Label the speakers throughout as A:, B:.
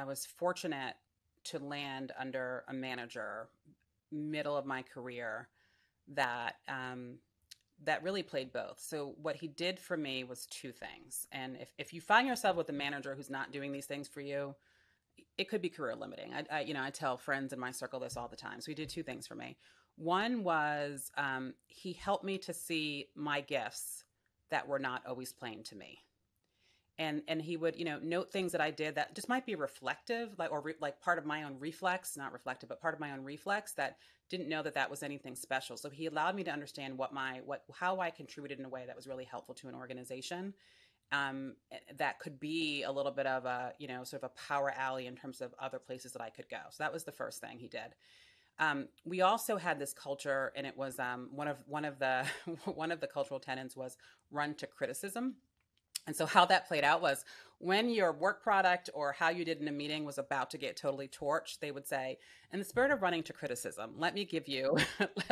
A: was fortunate to land under a manager middle of my career that that really played both. So what he did for me was two things. And if you find yourself with a manager who's not doing these things for you, it could be career limiting. I tell friends in my circle this all the time. So he did two things for me. One was he helped me to see my gifts that were not always plain to me. And he would note things that I did that just might be reflective, like part of my own reflex, not reflective, but part of my own reflex that didn't know that that was anything special. So he allowed me to understand how I contributed in a way that was really helpful to an organization. That could be a little bit of a sort of a power alley in terms of other places that I could go. So that was the first thing he did. We also had this culture, and it was one of the one of the cultural tenets was run to criticism. And so how that played out was when your work product or how you did in a meeting was about to get totally torched, they would say, in the spirit of running to criticism, let me give you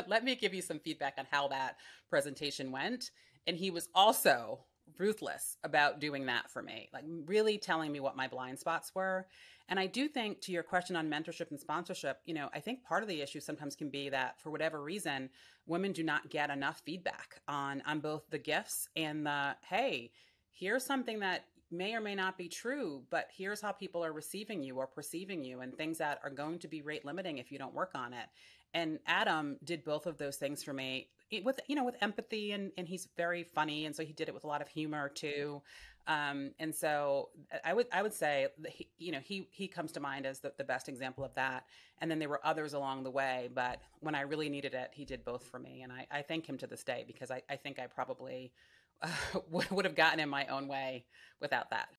A: let me give you some feedback on how that presentation went. And he was also ruthless about doing that for me, like really telling me what my blind spots were. And I do think, to your question on mentorship and sponsorship, I think part of the issue sometimes can be that for whatever reason, women do not get enough feedback on both the gifts and the, hey, here's something that may or may not be true, but here's how people are receiving you or perceiving you, and things that are going to be rate limiting if you don't work on it. And Adam did both of those things for me with empathy, and he's very funny. And so he did it with a lot of humor too. And so I would say that he comes to mind as the best example of that. And then there were others along the way, but when I really needed it, he did both for me. And I thank him to this day, because I think I probably would have gotten in my own way without that.